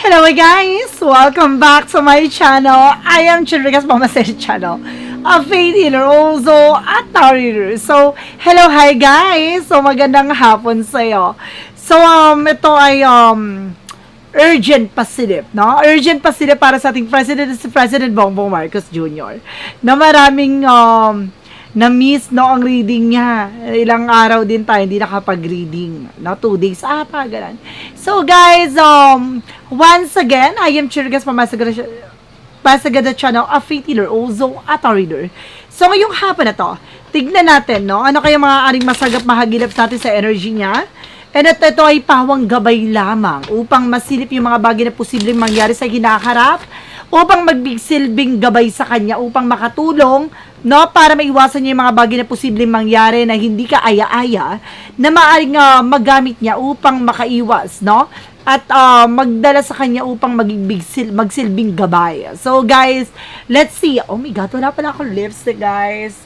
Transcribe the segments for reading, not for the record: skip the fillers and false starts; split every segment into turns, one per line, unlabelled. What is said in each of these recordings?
Hello guys! Welcome back to my channel. I am Chidrigas Mamaseri channel. A faith healer also at tarot. So, hello, hi guys! So, magandang hapon sa'yo. So, ito ay urgent pasilip, no? Urgent pasilip para sa ating president, si President Bongbong Marcos Jr. Na maraming na-miss, no, ang reading niya. Ilang araw din tayo hindi nakapag-reading, no? 2 days ata, ganun. So, guys, once again, I am Chirigas Pamasagada channel, a faith healer, also a tarot. So, ngayong hapon na to, tignan natin, no? Ano kaya mga aring masagap mahagilap natin sa energy niya? And at ito ay pawang gabay lamang upang masilip yung mga bagay na posibleng mangyari sa hinaharap, upang magbigsilbing gabay sa kanya, upang makatulong, no, para maiwasan niya yung mga bagay na posibleng mangyari na hindi ka aya-aya, na maaaring magamit niya upang makaiwas, no? At magdala sa kanya upang magsilbing gabay. So guys, let's see. Oh my God, wala pala akong lipstick, guys.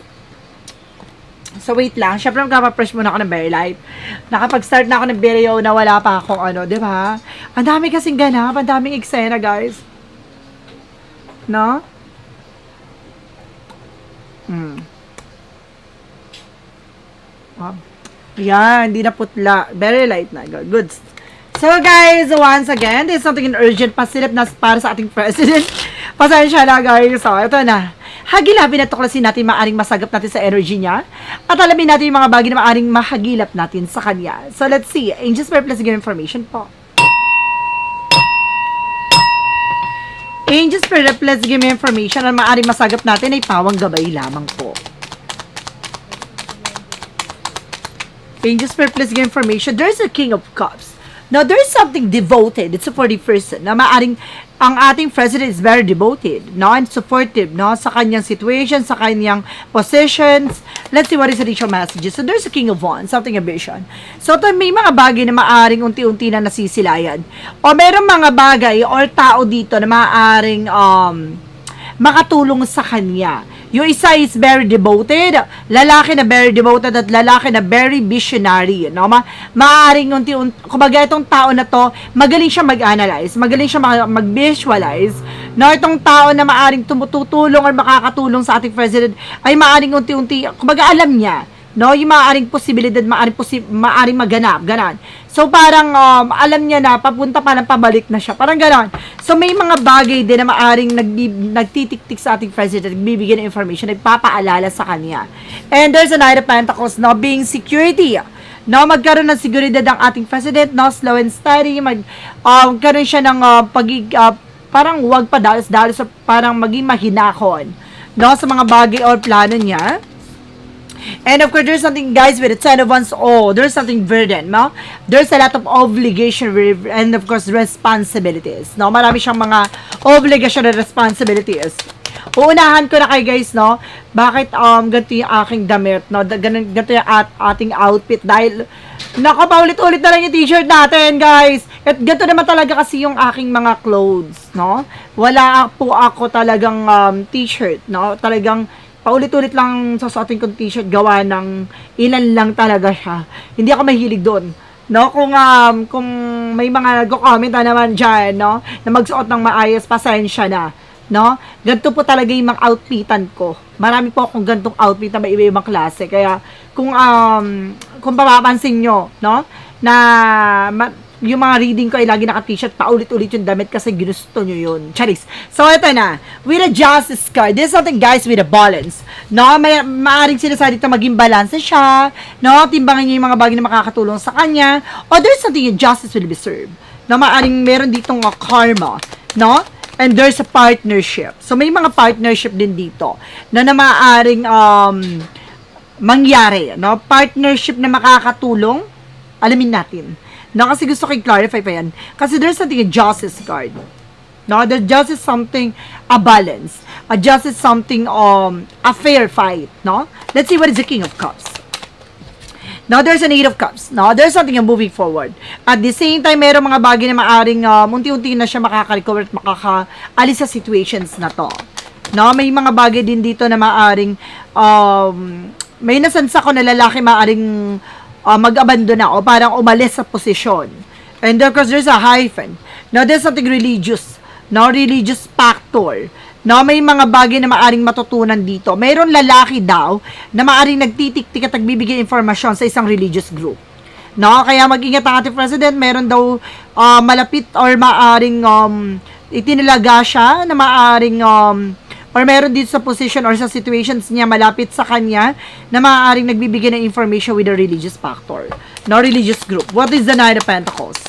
So wait lang, syempre magpapapress muna ako ng Berry Light. Nakapag-start na ako ng video na wala pa akong di ba? Ang dami kasing ganap, ang daming eksena, guys. No? Yan, hindi na putla. Very light na. Good. So guys, once again, there's something urgent pasilip na para sa ating president. Pasensya na guys. So, ito na. Hagilapin at tuklasin natin maaring masagap natin sa energy niya. At alamin natin yung mga bagay na maaring mahagilap natin sa kanya. So let's see. Angels Prayer plus give information po. Angels Prayer plus give information na maaring masagap natin ay pawang gabay lamang po. Angels Prayer plus give information. There's a King of Cups. Now, there's something devoted. It's a supportive person na maaring ang ating president is very devoted, no, and supportive, no, sa kanyang situation, sa kanyang positions. Let's see what is the initial messages. So, there's a King of Wands, something a vision. So, ito may mga bagay na maaring unti-unti na nasisilayan. O merong mga bagay or tao dito na maaring makatulong sa kanya. Yung isa is very devoted, lalaki na very devoted at lalaki na very visionary, no? Maaring kumbaga itong tao na to, magaling siya mag-analyze, magaling siya mag-visualize, no? Itong tao na maaring tumutulong or makakatulong sa ating president ay maaring unti-unti, kumbaga alam niya, no? Yung maaring posibilidad, maaring maganap, ganon. So, parang alam niya na, papunta pa lang, pabalik na siya. Parang gano'n. So, may mga bagay din na maaring nagtitik-tik sa ating president, nagbibigay ng information, nagpapaalala sa kanya. And there's a Knight of Pentacles, no, being security. No, magkaroon ng seguridad ang ating president, no, slow and steady, magkaroon siya ng parang wag pa dalos, parang maging mahinahon, no, sa mga bagay or plano niya. And of course, there's something, guys, with the 10 of Wands. Oh, there's something burden, no? There's a lot of obligation and of course, responsibilities, no? Marami siyang mga obligation and responsibilities. Uunahan ko na kayo, guys, no? Bakit ganito yung aking damit, no? Ganito yung ating outfit dahil paulit-ulit na lang yung t-shirt natin, guys. At ganito naman talaga kasi yung aking mga clothes, no? Wala po ako talagang t-shirt, no? Talagang paulit-ulit lang susuotin kong t-shirt, gawa ng ilan lang talaga siya. Hindi ako mahilig doon. No, kung may mga nagko-comment na naman diyan, no, na magsuot ng maayos, pasensya na, no? Ganito po talaga yung mga outfitan ko. Marami po akong gantong outfit na may iba-ibang klase. Kaya kung papapansin nyo, no, na yung mga reading ko ay lagi naka-t-shirt, paulit-ulit yung damit kasi ginusto nyo yun. Charis. So, ito na. With a Justice card, this is something, guys, with a balance. No? Maaring sinasabi dito maging balance siya. No? Timbangan niya yung mga bagay na makakatulong sa kanya. Or there's something yung justice will be served. No? Maaring meron ditong karma. No? And there's a partnership. So, may mga partnership din dito na maaring mangyari. No? Partnership na makakatulong. Alamin natin. No, kasi gusto ko i-clarify pa yan. Kasi there's something a justice card. No, the justice something a balance. A justice something a fair fight, no? Let's see what is the King of Cups. Now, there's an 8 of Cups. No, there's something moving forward. At the same time, mayroong mga bagay na maaring unti-unti na siya makaka-recover at makaka-alis sa situations na to. No, may mga bagay din dito na maaring may nasansa ko na lalaki maaring mag-abandon na o parang umalis sa posisyon. And of course, there's a hyphen. No, there's something religious. No, religious factor. No, may mga bagay na maaring matutunan dito. Mayroon lalaki daw na maaring nagtitik-tik at nagbibigay informasyon sa isang religious group. No, kaya mag-ingat ang ating president. Meron daw malapit or maaring itinalaga siya na maaring or meron dito sa position or sa situations niya malapit sa kanya na maaaring nagbibigay ng information with a religious factor. No, religious group. What is the Nine of Pentacles?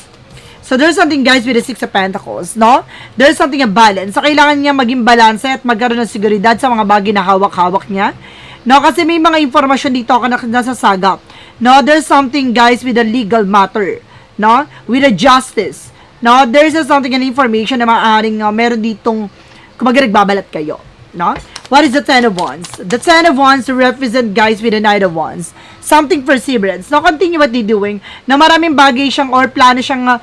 So, there's something, guys, with the Six of Pentacles, no? There's something a balance. So, kailangan niya maging balance at magkaroon ng seguridad sa mga bagay na hawak-hawak niya. No, kasi may mga informasyon dito ka na nasasagap. No, there's something, guys, with a legal matter. No? With a justice. No, there's something, an information na maaaring meron ditong kumbaga nagbabalat kayo. No? What is the Ten of Wands? The Ten of Wands represent, guys, with the Knight of Wands. Something perseverance. No, continue what they doing. Na maraming bagay siyang or plano siyang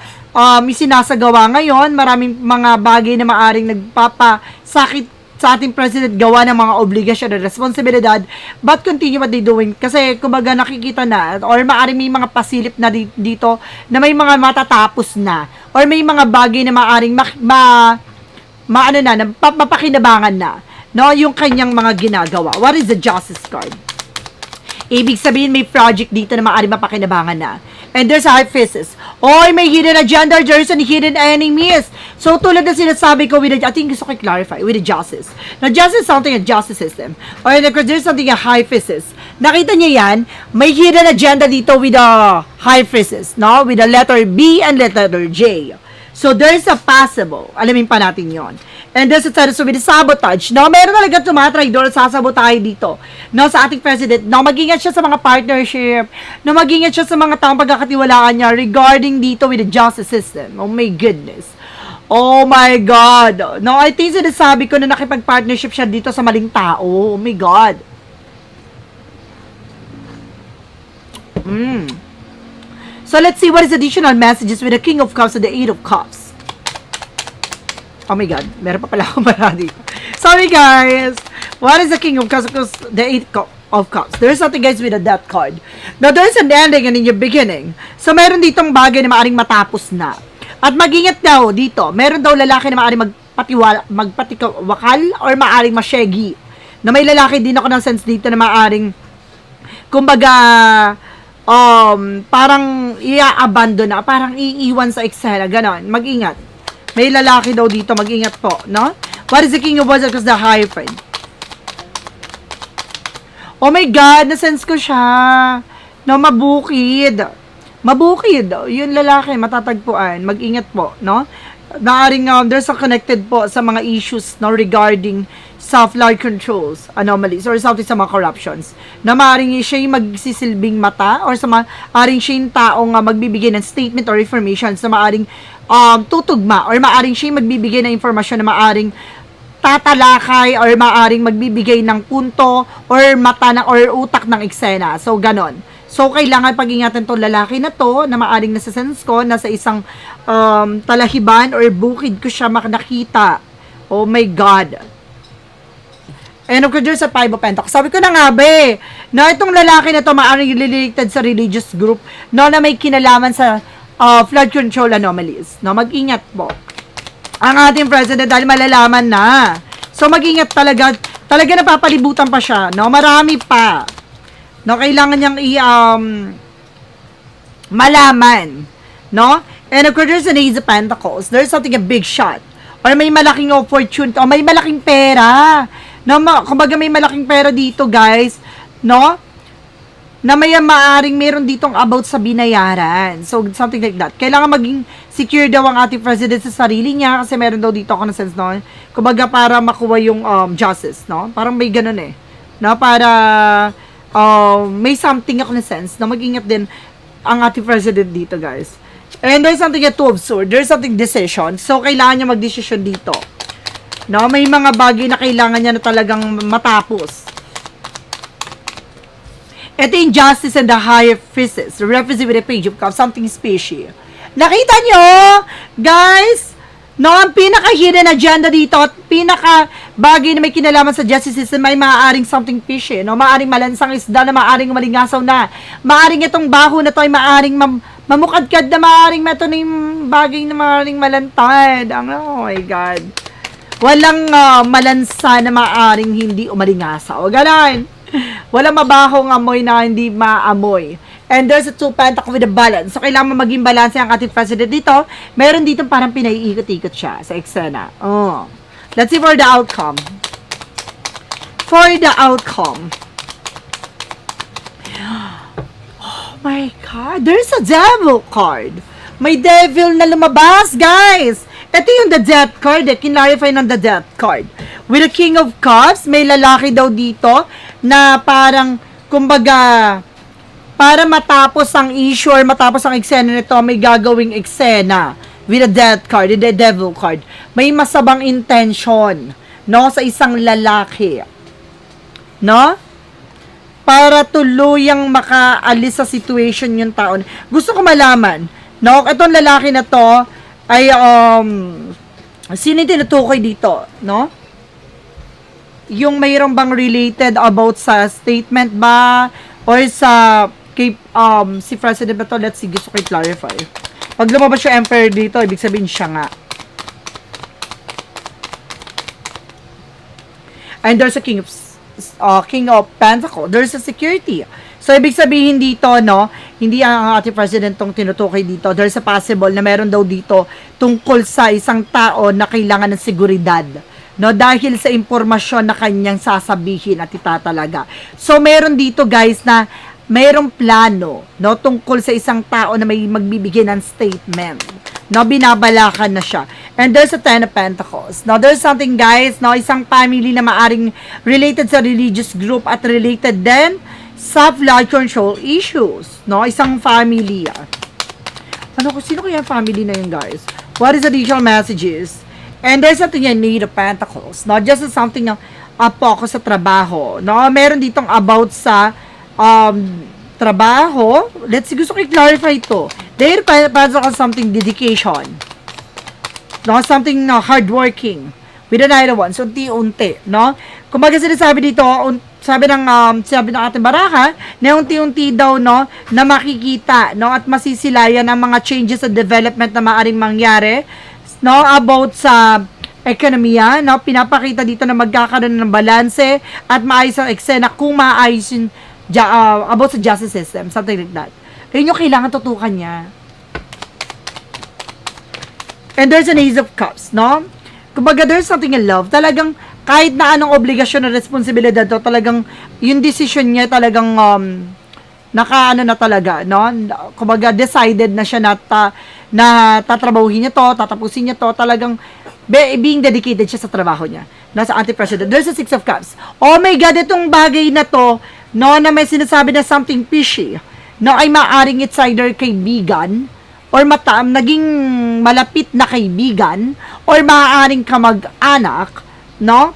isinasagawa ngayon. Maraming mga bagay na maaring nagpapasakit sa ating president gawa ng mga obligasyon at responsibilidad. But continue what they doing. Kasi kumbaga nakikita na or maaring may mga pasilip na dito na may mga matatapos na or may mga bagay na maaring mapakinabangan na. No, yung kanyang mga ginagawa. What is the Justice card? Ibig sabihin, may project dito na maaari mapakinabangan na. And there's a High Priestess. Oy, may hidden agenda, there's an hidden enemies. So, tulad na sinasabi ko with the, I think gusto ko clarify, with the Justice. Now, Justice is something a justice system. Or there's something a High Priestess. Nakita niyo yan? May hidden agenda dito with the High Priestess, no? With the letter B and letter J. So, there's a possible. Alamin pa natin yon. And there's a status with sabotage. No, meron talaga tumatry doon sa sabotage dito. No, sa ating president. No, mag-ingat siya sa mga partnership. No, mag-ingat siya sa mga taong pagkakatiwalaan niya regarding dito with the justice system. Oh my goodness. Oh my God. No, I think sinasabi ko na nakipag-partnership siya dito sa maling tao. Oh my God. So, let's see what is additional messages with the King of Cups and the Eight of Cups. Oh my God, meron pa pala akong marami. Sorry guys. What is the King of Cups? Because the Eight of Cups. There's something, guys, with a Death card. Now, there's an ending and in your beginning. So, meron ditong bagay na maaring matapos na. At mag-ingat daw dito. Meron daw lalaki na maaring magpatikawakal or maaring masyegi. Na may lalaki din ako ng sense dito na maaring kumbaga parang i-abandon na, parang iiwan sa eksena, ganon. Mag-ingat. May lalaki daw dito, mag-ingat po, no? What is the King of Wands? Because the Hierophant. Oh my God, nasense ko siya. No, mabukid. Mabukid. Yung lalaki, matatagpuan. Mag-ingat po, no? Naaring, there's a connected po sa mga issues, no, regarding self-lord controls, anomalies, or something sa mga corruptions. Na maaaring siya yung magsisilbing mata, or sa maaaring siya yung taong magbibigay ng statement or information sa maaaring tutugma, or maaaring siya yung magbibigay ng informasyon na maaaring tatalakay, or maaaring magbibigay ng punto, or mata na, or utak ng eksena. So, ganon. So, kailangan pag-ingatan tong lalaki na to, na maaaring nasa sense ko, nasa isang talahiban, or bukid ko siya nakita. Oh my God. And of course, there's a Five of Pentacles. Sabi ko na nga ba na itong lalaki na to maaaring related sa religious group, no, na may kinalaman sa flood control anomalies. No, mag-ingat po ang ating president dahil malalaman na. So, mag-ingat talaga. Talaga napapalibutan pa siya. No, marami pa. No, kailangan niyang malaman. No? And of course, there's an Ace of Pentacles. There's something a big shot. Or may malaking opportunity. O may malaking pera. No, kumbaga may malaking pera dito, guys. No? Na may maaring meron ditong about sa binayaran. So, something like that. Kailangan maging secure daw ang ating president sa sarili niya kasi meron daw dito ako na sense, no? Kumbaga para makuha yung justice, no? Parang may ganun eh. No? Para may something ako na sense na mag-ingat din ang ating president dito, guys. And there's something at Two of Swords. There's something decision. So, kailangan niya mag-decision dito. No? May mga bagay na kailangan niya na talagang matapos. Ito yung Justice and the High Priestess. Represent with a Page of Cups. Something special. Nakita nyo? Guys? No, ang pinaka-hidden agenda dito at pinaka-bagay na may kinalaman sa justice system may maaaring something fishy. No? Maaaring malansang isda na maaaring malingasaw na. Maaaring itong baho na to ay maaaring mamukadkad na maaaring meto na yung bagay na maaaring malantad. Oh my God. Walang malansa na maaaring hindi umalingasa. O ganon. Walang mabahong amoy na hindi maamoy. And there's a two pentacle with a balance. So, kailangan maging balance ang ating president dito. Meron dito parang pinaiikot-ikot siya sa eksena. Oh. Let's see for the outcome. For the outcome. Oh my God. There's a devil card. May devil na lumabas, guys. Ito yung the death card. Kinlarify ng the death card. With the King of Cups, may lalaki daw dito na parang, kumbaga, para matapos ang issue or matapos ang eksena nito, may gagawing eksena with a death card, the devil card. May masabang intention, no, sa isang lalaki. No? Para tuluyang makaalis sa situation yung taon. Gusto ko malaman, no, itong lalaki na to ay sino yung tinutukoy dito, no? Yung mayroong bang related about sa statement ba or sa kay si President ba to? Let's see, gusto ko i-clarify. Pag lumabas yung Emperor dito, ibig sabihin siya nga. And there's a King of Pentacles. There's a security. So, ibig sabihin dito, no, hindi ang ating President tong tinutukoy dito. There's a possible na meron daw dito tungkol sa isang tao na kailangan ng seguridad. No, dahil sa impormasyon na kanyang sasabihin at itatalaga. So, meron dito, guys, na mayroong plano, no, tungkol sa isang tao na may magbibigay ng statement. No, binabalakan na siya. And there's a Ten of Pentacles. Now, there's something, guys, no, isang family na maaring related sa religious group at related din sa flood control issues. No, isang family. Sino kaya family na yun, guys? What is the additional messages? And there's something yan, Eight of Pentacles. No, just something na focus sa trabaho. No, meron ditong about sa trabaho. Let's see, gusto ko i-clarify ito. There para ka something dedication. No, something hardworking. With the Knight of Wands, unti-unti, no? Kumbaga sinasabi dito, sabi ng ating baraka, na unti-unti daw, no, na makikita, no, at masisilayan ang mga changes sa development na maaring mangyari, no, about sa ekonomiya, no, pinapakita dito na magkakaroon ng balanse at maayos ang eksena kung maayos yung about sa justice system, something like that. Yun yung kailangan tutukan niya. And there's an Ace of Cups, no? Kumbaga, there's something in love. Talagang, kahit na anong obligasyon na responsibilidad to, talagang, yung decision niya talagang, nakaano na talaga, no? Kumbaga, decided na siya na tatrabahuhin niya to, tatapusin niya to, talagang, being dedicated siya sa trabaho niya. Nasa anti-president. There's a Six of Cups. Oh my God, itong bagay na to, no, na may sinasabi na something fishy, no, ay maaring it's either kaibigan, or naging malapit na kaibigan, or maaaring kamag-anak, no?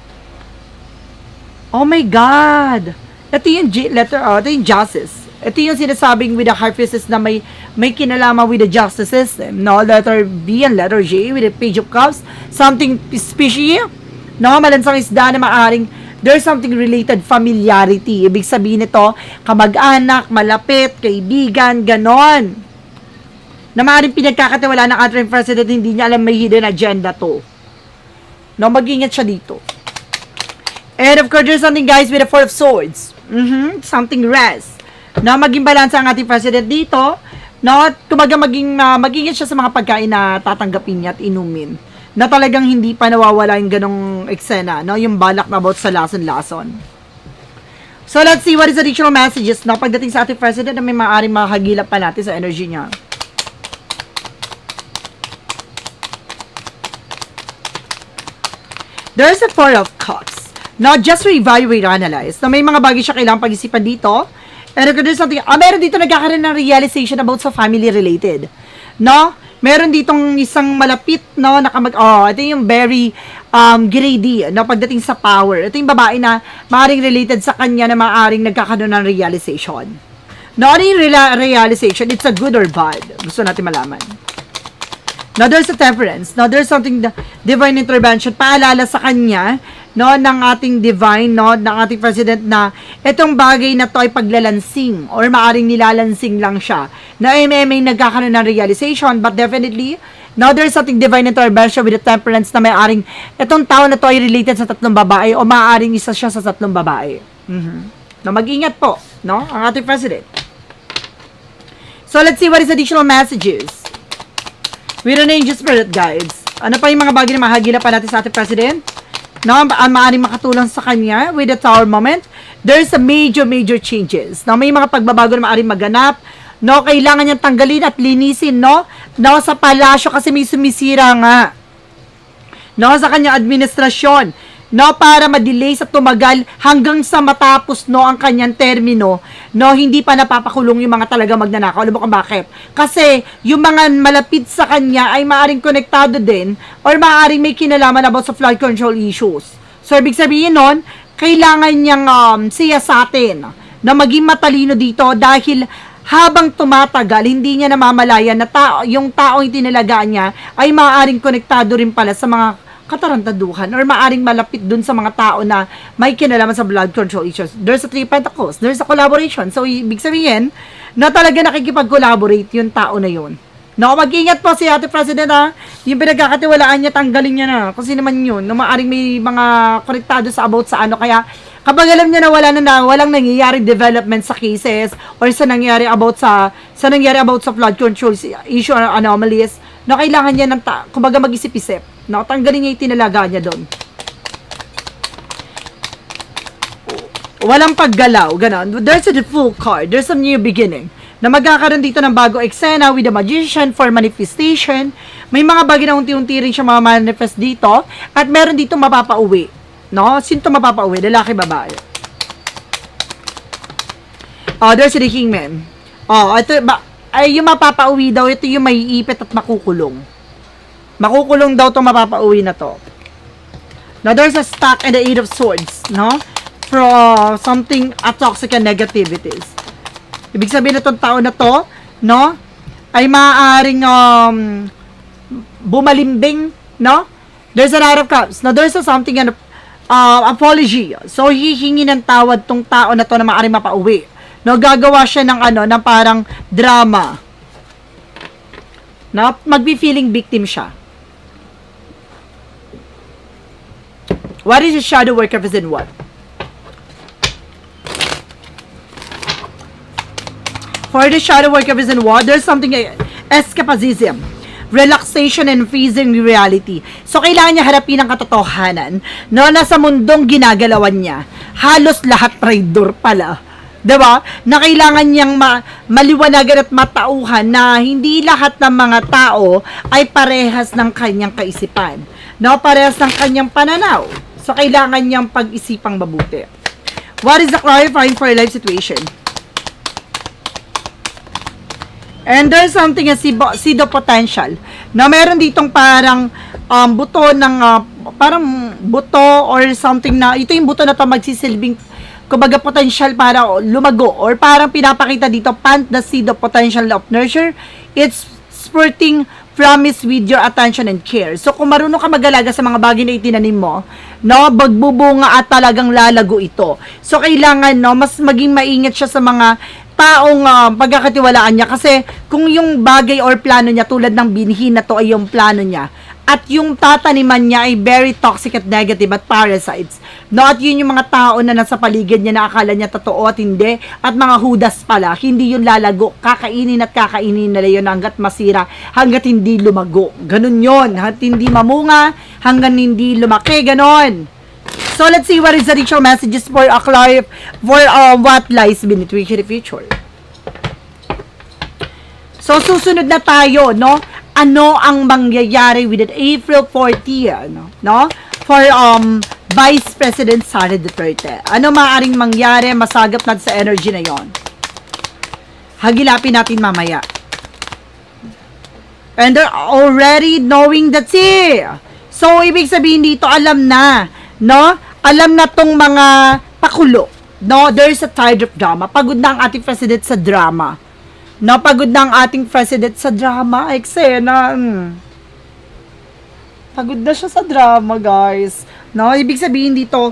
Oh my God! Ito yung ito yung justice. Ito yung sinasabing with the Hierophant na may kinalaman with the justice system, no? Letter B and letter J with the Page of Cups, something fishy, no? Malansang isda na maaring there's something related familiarity. Ibig sabihin nito, kamag-anak, malapit, kaibigan, ganon. Na maaaring pinagkakatiwala ng ating president, hindi niya alam may hidden agenda to. No, mag-ingat siya dito. And of course, there's something, guys, with the Four of Swords. Something rest. No, maging balansa ang ating president dito. No, kumaga mag-ingat siya sa mga pagkain na tatanggapin niya at inumin. Na talagang hindi pa nawawala yung ganong eksena, no? Yung balak na about sa lason-lason. So, let's see what is additional messages, no? Pagdating sa ating president na may maaaring makakagilap pa natin sa energy niya. There's a Four of Cups. Now, just to evaluate or analyze, na may mga bagay siya kailangang pag-isipan dito. And if there's something, meron dito nagkakaroon ng realization about sa family related. No? Meron ditong isang malapit, no, ito yung very grady, no, pagdating sa power. Ito yung babae na maaaring related sa kanya na maaaring nagkakaroon ng realization. No, ano yung realization? It's a good or bad. Gusto natin malaman. Now, there's a temperance. Now, there's something, divine intervention, paalala sa kanya no, ng ating divine, no, ng ating president na itong bagay na to ay paglalansing or maaring nilalansing lang siya. Na may nagkakaroon ng realization, but definitely, now there's something divine intervention with the temperance na may aring itong tao na to ay related sa tatlong babae o maaaring isa siya sa tatlong babae. Na mag-ingat po, no, ang ating president. So let's see what is additional messages with an angel spirit guides. Ano pa yung mga bagay na mahagila pa natin sa ating president? No, maaaring makatulong sa kanya with the tower moment. There's a major changes. No, may mga pagbabago na maaaring maganap. No, kailangan niyang tanggalin at linisin, no? No, sa palasyo kasi may sumisira nga. No, sa kanyang administrasyon. No, para ma-delay sa tumagal hanggang sa matapos, no, ang kanyang termino. No, hindi pa napapakulong yung mga talaga magnanakaw. Alam mo kung bakit? Kasi yung mga malapit sa kanya ay maaaring konektado din or maaaring may kinalaman about sa flood control issues. So, ibig sabihin nun, kailangan niyang siya sa atin na maging matalino dito dahil habang tumatagal, hindi niya namamalayan na yung taong itinalagaan niya ay maaaring konektado rin pala sa mga katarantaduhan or maaring malapit dun sa mga tao na may kinalaman sa blood control issues. There's a 3 pentacles. There's a collaboration. So, ibig sabihin na talaga nakikipag-collaborate yung tao na yun. No, mag-ingat po si Ate President ha. Yung pinagkakatiwalaan niya, tanggalin niya na. Kasi naman yun, na maaring may mga konektado sa about sa ano. Kaya, kapag alam niya na walang nangyayari development sa cases or sa nangyayari about sa flood control issue or anomalies, na kailangan niya ng kumbaga mag-isip-isip. No, tanggalin niya yung tinalaga niya doon. Walang paggalaw, ganon. There's a full card. There's a new beginning. Na magkakaroon dito ng bago eksena with the magician for manifestation. May mga bagay na unti-unti rin siya manifest dito. At meron dito mapapauwi. No? Sino ito mapapauwi? Lalaki, babae. There's the kingman. Ito, ay yung mapapauwi daw, ito yung may ipit at makukulong. Makukulong daw itong mapapauwi na to. Now, there's a stack and the 8 of swords, no? For something, a toxic and negativities. Ibig sabihin na itong tao na to, no? Ay maaaring bumalimbing, no? There's a lot of cups. Now, there's a something and apology. So, hihingi ng tawad tong tao na to na maaaring mapauwi. No, gagawa siya ng ng parang drama. No, magbi-feeling victim siya. What is the shadow work represent what? For the shadow work represent what? There's something escapism, relaxation and freezing reality. So, kailangan niya harapin ang katotohanan. No, nasa mundong ginagalawan niya. Halos lahat traitor pala. Diba? Na kailangan niyang maliwanagan at matauhan na hindi lahat ng mga tao ay parehas ng kanyang kaisipan. No, parehas ng kanyang pananaw. So, kailangan niyang pag-isipang mabuti. What is the clarifying for your life situation? And there's something as seed of potential. Na meron ditong parang buto ng, parang buto or something na, ito yung buto na to magsisilbing kumbaga potential para lumago or parang pinapakita dito plant the seed of potential of nurture. It's spurting promise with your attention and care. So, kung marunong ka mag-alaga sa mga bagay na itinanim mo, no, magbubunga at talagang lalago ito. So, kailangan, no, mas maging maingat siya sa mga taong pagkakatiwalaan niya. Kasi, kung yung bagay or plano niya, tulad ng binhi na to ay yung plano niya, at yung tataniman niya ay very toxic at negative at parasites. No, at yun yung mga tao na nasa paligid niya na akala niya totoo at hindi. At mga hudas pala, hindi yun lalago. Kakainin at kakainin nila yun hanggat masira, hanggat hindi lumago. Ganun yun. Hanggat hindi mamunga, hanggang hindi lumaki. Ganon. So, let's see what is the ritual messages for what lies beneath the future. So, susunod na tayo, no? Ano ang mangyayari with April 40, no? For Vice President Sara Duterte. Ano maaaring mangyari? Masagap natin sa energy na yon. Hagilapin natin mamaya. And they're already knowing that's it. So, ibig sabihin dito, alam na, no? Alam na tong mga pakulo. No? There's a tide of drama. Pagod na ang ating president sa drama. Napagod na ang ating president sa drama, eksena. Pagod na siya sa drama, guys. No, ibig sabihin dito,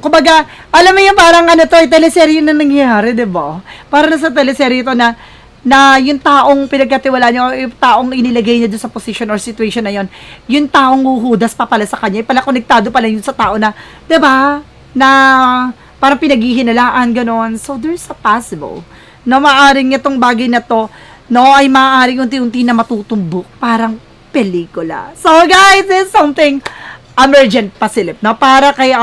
kumbaga, alam mo yung parang ano to, teleserye na nangyayari, 'di ba? Para na sa teleserye to na yung taong pinagkatiwalaan niya, o yung taong inilagay niya doon sa position or situation na yon, yung taong huhudas pa pala sa kanya, pala konektado pala yun sa tao na, 'di ba? Na parang pinaghihinalaan ganon. So there's a possible na maaring itong bagay na to, no, ay maaaring unti-unti na matutumbok, parang pelikula. So guys, this is something emergent pasilip na para kay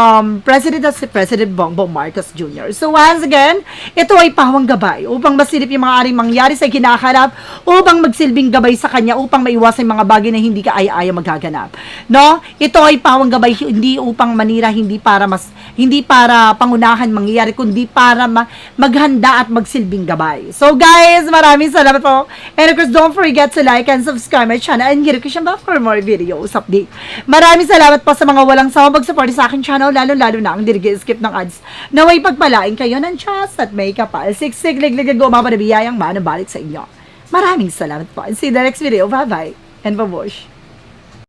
si President Bongbong Marcos Jr. So once again, ito ay pawang gabay upang masilip yung mga aring mangyari sa kinaharap, upang magsilbing gabay sa kanya upang maiwasan yung mga bagay na hindi ka aya-aya magaganap. No? Ito ay pawang gabay hindi upang manira, hindi para pangunahan mangyayari, kundi para maghanda at magsilbing gabay. So guys, maraming salamat po. And of course, don't forget to like and subscribe my channel and hit the for more videos update. Maraming salamat po sa mga walang sawang mag-support sa aking channel, lalo-lalo na ang dirigi-skip ng ads. Naway pagpalain kayo ng Diyos at may kapal. Siksik, liglig, gumama na biyayang manabalik sa inyo. Maraming salamat po. And see you in the next video. Bye-bye. And babush.